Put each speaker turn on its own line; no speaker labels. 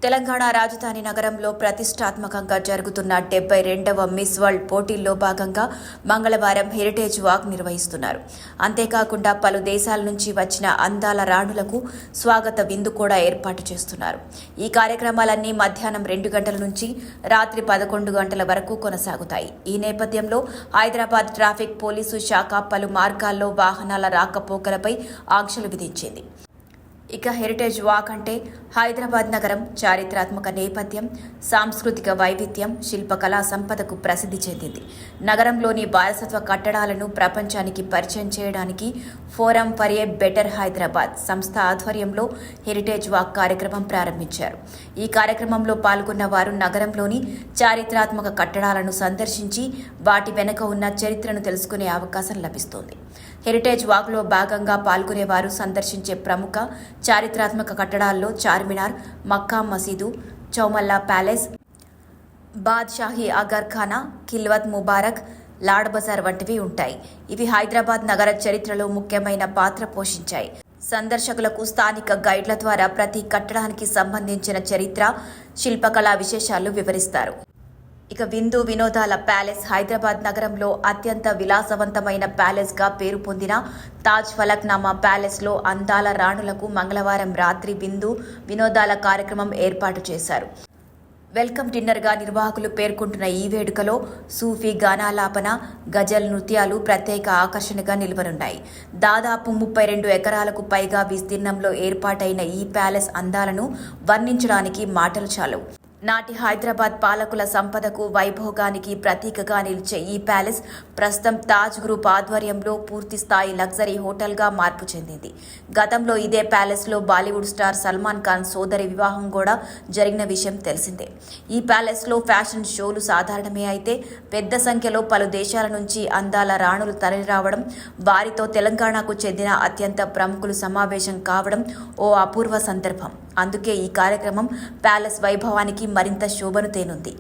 తెలంగాణ రాజధాని నగరంలో ప్రతిష్టాత్మకంగా జరుగుతున్న 72వ మిస్ వరల్డ్ పోటీల్లో భాగంగా మంగళవారం హెరిటేజ్ వాక్ నిర్వహిస్తున్నారు. అంతేకాకుండా పలు దేశాల నుంచి వచ్చిన అందాల రాణులకు స్వాగత విందు కూడా ఏర్పాటు చేస్తున్నారు. ఈ కార్యక్రమాలన్నీ మధ్యాహ్నం 2 గంటల నుంచి రాత్రి 11 గంటల వరకు కొనసాగుతాయి. ఈ నేపథ్యంలో హైదరాబాద్ ట్రాఫిక్ పోలీసు శాఖ పలు మార్గాల్లో వాహనాల రాకపోకలపై ఆంక్షలు విధించింది. ఇక హెరిటేజ్ వాక్ అంటే హైదరాబాద్ నగరం చారిత్రాత్మక నేపథ్యం, సాంస్కృతిక వైవిధ్యం, శిల్పకళా సంపదకు ప్రసిద్ధి చెందింది. నగరంలోని వారసత్వ కట్టడాలను ప్రపంచానికి పరిచయం చేయడానికి forum for a better Hyderabad సంస్థ ఆధ్వర్యంలో హెరిటేజ్ వాక్ కార్యక్రమం ప్రారంభించారు. ఈ కార్యక్రమంలో పాల్గొన్న వారు నగరంలోని చారిత్రాత్మక కట్టడాలను సందర్శించి వాటి వెనుక ఉన్న చరిత్రను తెలుసుకునే అవకాశం లభిస్తోంది. హెరిటేజ్ వాక్లో భాగంగా పాల్గొనేవారు సందర్శించే ప్రముఖ చారిత్రాత్మక కట్టడాల్లో చార్మినార్, మక్కా మసీదు, చౌమల్లా ప్యాలెస్, బాద్షాహీ అగర్ఖానా, ఖిల్వత్ ముబారక్, లాడ్ బజార్ వంటివి ఉంటాయి. ఇవి హైదరాబాద్ నగర చరిత్రలో ముఖ్యమైన పాత్ర పోషించాయి. సందర్శకులకు స్థానిక గైడ్ల ద్వారా ప్రతి కట్టడానికి సంబంధించిన చరిత్ర, శిల్పకళా విశేషాలు వివరిస్తారు. ఇక విందు వినోదాల ప్యాలెస్ హైదరాబాద్ నగరంలో అత్యంత విలాసవంతమైన ప్యాలెస్గా పేరు పొందిన తాజ్ ఫలక్నామా ప్యాలెస్లో అందాల రాణులకు మంగళవారం రాత్రి విందు వినోదాల కార్యక్రమం ఏర్పాటు చేశారు. వెల్కమ్ డిన్నర్గా నిర్వాహకులు పేర్కొంటున్న ఈ వేడుకలో సూఫీ గానాలాపన, గజల్ నృత్యాలు ప్రత్యేక ఆకర్షణగా నిలవనున్నాయి. దాదాపు 32 ఎకరాలకు పైగా విస్తీర్ణంలో ఏర్పాటైన ఈ ప్యాలెస్ అందాలను వర్ణించడానికి మాటలు చాలవు. నాటి హైదరాబాద్ పాలకుల సంపదకు, వైభోగానికి ప్రతీకగా నిలిచే ఈ ప్యాలెస్ ప్రస్తుతం తాజ్ గ్రూప్ ఆధ్వర్యంలో పూర్తి స్థాయి లగ్జరీ హోటల్గా మార్పు చెందింది. గతంలో ఇదే ప్యాలెస్లో బాలీవుడ్ స్టార్ సల్మాన్ ఖాన్ సోదరి వివాహం కూడా జరిగిన విషయం తెలిసిందే. ఈ ప్యాలెస్లో ఫ్యాషన్ షోలు సాధారణమే అయితే పెద్ద సంఖ్యలో పలు దేశాల నుంచి అందాల రాణులు తరలిరావడం, వారితో తెలంగాణకు చెందిన అత్యంత ప్రముఖులు సమావేశం కావడం ఓ అపూర్వ సందర్భం. అందుకే ఈ కార్యక్రమం ప్యాలెస్ వైభవానికి మరింత శోభను తేనుంది.